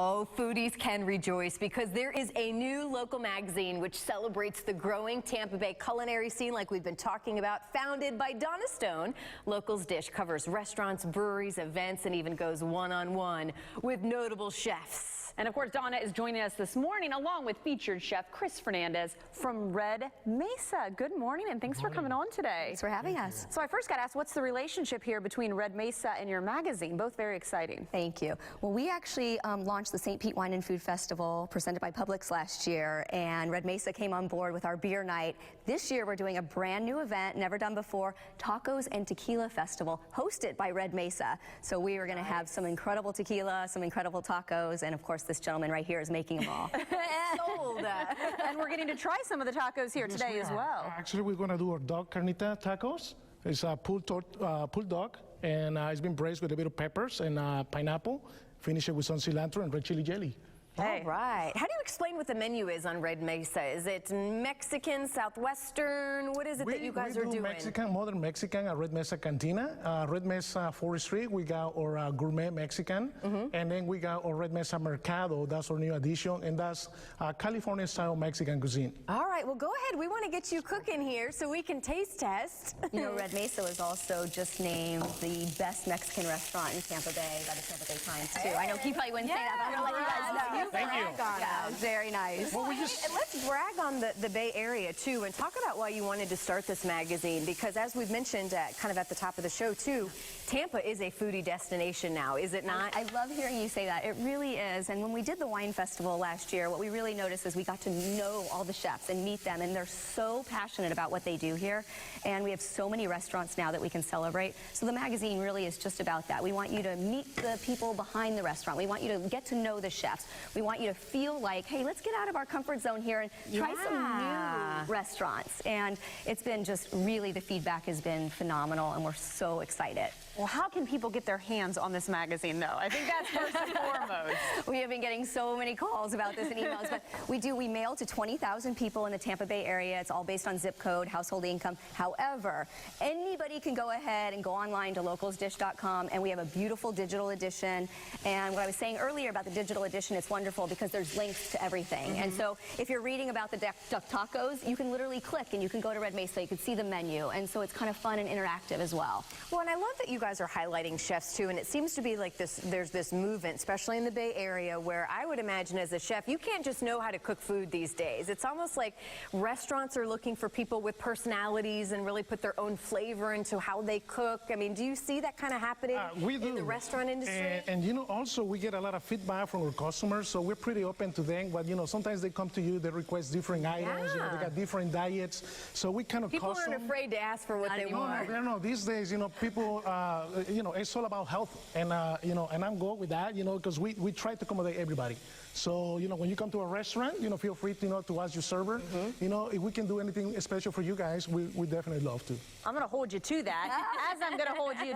Oh, foodies can rejoice because there is a new local magazine which celebrates the growing Tampa Bay culinary scene like we've been talking about, founded by Donna Stone. Locals Dish covers restaurants, breweries, events, and even goes one-on-one with notable chefs. And of course, Donna is joining us this morning along with featured chef Chris Fernandez from Red Mesa. Good morning and thanks for coming on today. Thanks for having us. So I first got to ask, what's the relationship here between Red Mesa and your magazine? Both very exciting. Thank you. Well, we actually launched the St. Pete Wine and Food Festival presented by Publix last year, and Red Mesa came on board with our beer night. This year we're doing a brand new event, never done before, Tacos and Tequila Festival, hosted by Red Mesa. So we are going to have some incredible tequila, some incredible tacos, and of course this gentleman right here is making them all. Sold. And we're getting to try some of the tacos here today as well. Actually, we're going to do our dog carnita tacos. It's a pulled dog, and it's been braised with a bit of peppers and pineapple. Finish it with some cilantro and red chili jelly. All right. How do you explain what the menu is on Red Mesa? Is it Mexican, Southwestern? What is it that you guys are doing? Mexican, modern Mexican at Red Mesa Cantina. Red Mesa Forestry, we got our gourmet Mexican. And then we got our Red Mesa Mercado. That's our new addition. And that's California-style Mexican cuisine. All right. Well, go ahead. We want to get you cooking here so we can taste test. You know, Red Mesa was also just named the best Mexican restaurant in Tampa Bay by the Tampa Bay Times, too. I know he probably wouldn't say that, but I'm going to let you guys know. Thank you. Yeah, very nice. Well, let's brag on the Bay Area, too, and talk about why you wanted to start this magazine, because as we've mentioned kind of at the top of the show, too, Tampa is a foodie destination now, is it not? I love hearing you say that. It really is. And when we did the wine festival last year, what we really noticed is we got to know all the chefs and meet them, and they're so passionate about what they do here. And we have so many restaurants now that we can celebrate. So the magazine really is just about that. We want you to meet the people behind the restaurant. We want you to get to know the chefs. We want you to feel like, hey, let's get out of our comfort zone here and try some new restaurants. And it's been just really, the feedback has been phenomenal, and we're so excited. Well, how can people get their hands on this magazine, though? I think that's first and foremost. We have been getting so many calls about this and emails, but we mail to 20,000 people in the Tampa Bay area. It's all based on zip code, household income. However, anybody can go ahead and go online to localsdish.com, and we have a beautiful digital edition. And what I was saying earlier about the digital edition, it's wonderful because there's links to everything. And so if you're reading about the duck tacos, you can literally click and you can go to Red Mesa, you can see the menu. And so it's kind of fun and interactive as well. Well, and I love that you guys are highlighting chefs too, and it seems to be like there's this movement, especially in the Bay Area, where I would imagine as a chef, you can't just know how to cook food these days. It's almost like restaurants are looking for people with personalities and really put their own flavor into how they cook. I mean, do you see that kind of happening in the restaurant industry? And you know, also we get a lot of feedback from our customers, so we're pretty open to them. But you know, sometimes they come to you, they request different items, you know, they got different diets, so we kind of people aren't afraid to ask for what they want. No, these days, you know, people, you know, it's all about health, and you know, and I'm good with that, you know, because we try to accommodate everybody. So you know, when you come to a restaurant, you know, feel free to, you know, to ask your server. You know, if we can do anything special for you guys, we definitely love to. I'm going to hold you to that, as I'm going to hold you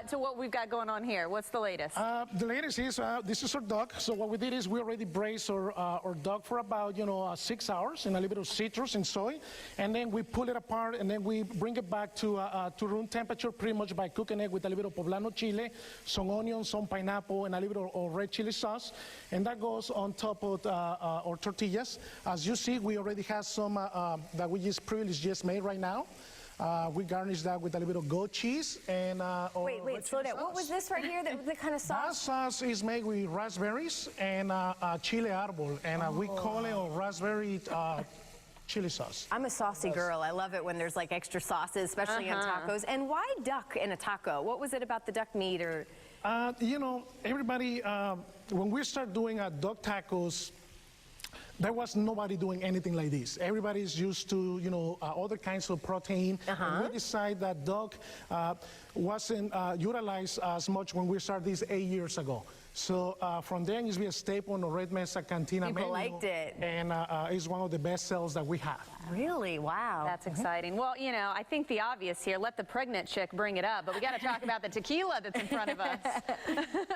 to what we've got going on here. What's the latest? The latest is this is our duck. So what we did is we already braised our duck for about 6 hours in a little bit of citrus and soy, and then we pull it apart, and then we bring it back to room temperature, pretty much by cooking it with a little bit of poblano chile, some onions, some pineapple, and a little bit of red chili sauce, and that goes on top of our tortillas. As you see, we already have some that we just made right now. We garnish that with a little bit of goat cheese and wait, slow down. What was this right here? The kind of sauce? That sauce is made with raspberries and chile arbol, and we call it a raspberry chili sauce. I'm a saucy girl. I love it when there's like extra sauces, especially on tacos. And why duck in a taco? What was it about the duck meat? Or you know, everybody, when we start doing duck tacos, there was nobody doing anything like this. Everybody's used to, you know, other kinds of protein. And we decided that duck wasn't utilized as much when we started this 8 years ago. So from then, it's been a staple on the Red Mesa Cantina menu. People liked it. And it's one of the best sells that we have. Really? Wow. That's exciting. Well, you know, I think the obvious here, let the pregnant chick bring it up, but we got to talk about the tequila that's in front of us.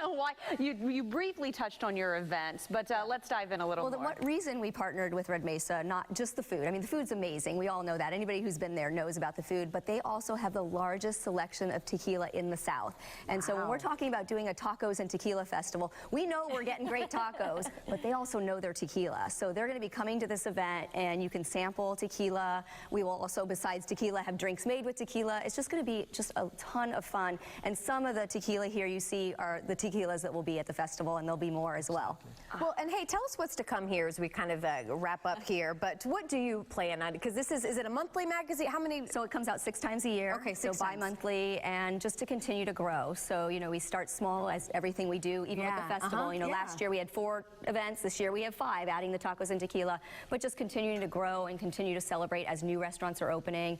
Why? You briefly touched on your events, but let's dive in a little more. What reason reason we partnered with Red Mesa, not just the food. I mean, the food's amazing. We all know that. Anybody who's been there knows about the food, but they also have the largest selection of tequila in the South. And so when we're talking about doing a tacos and tequila festival, we know we're getting great tacos, but they also know their tequila. So they're going to be coming to this event, and you can sample tequila. We will also, besides tequila, have drinks made with tequila. It's just going to be just a ton of fun. And some of the tequila here you see are the tequilas that will be at the festival, and there'll be more as well. Well, and hey, tell us what's to come here as we kind of wrap up here. But what do you plan on? Because this is it a monthly magazine? How many? So it comes out 6 times a year. Okay, so 6 times. bi-monthly, and just to continue to grow. So, you know, we start small as everything we do, even with the festival. You know, last year we had 4 events. This year we have 5, adding the tacos and tequila. But just continuing to grow and continue to celebrate as new restaurants are opening,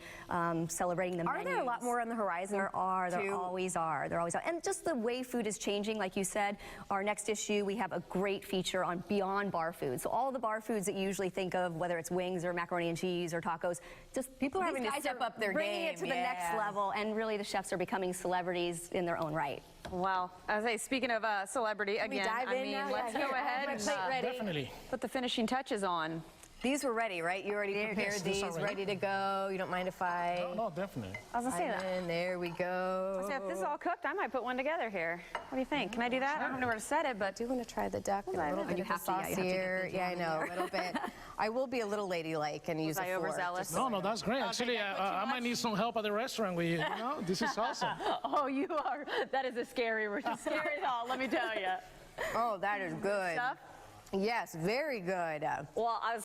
celebrating the menus. Are there a lot more on the horizon? There are. There too? always are. There always are. And just the way food is changing, like you said, our next issue, we have a great feature on beyond bar food. So all the bar foods that you usually think of, whether it's wings or macaroni and cheese or tacos, just People are these having to guys step are up their bringing game. it to the next level, and really the chefs are becoming celebrities in their own right. Well, as I say, speaking of celebrity, again, dive I in mean, now? let's Yeah, go here, ahead my and plate ready. Definitely. put the finishing touches on. These were ready, right? You already prepared yes, these, these are ready to go. You don't mind if I? No, definitely. I was gonna say that. And there we go. So if this is all cooked, I might put one together here. What do you think? Can I do that? I don't know where to set it, but I do want to try the duck and a little bit You of the have to, yeah, sauce you have to get here. the Yeah, I jam in know, there. a little bit. I will be a little ladylike and use a I fork. overzealous? No, that's great. Actually, I might need some help at the restaurant with you. You know, this is awesome. oh, you are. That is a scary thought. Let me tell you. Oh, that is good. Stuff? Yes, very good. Well, I was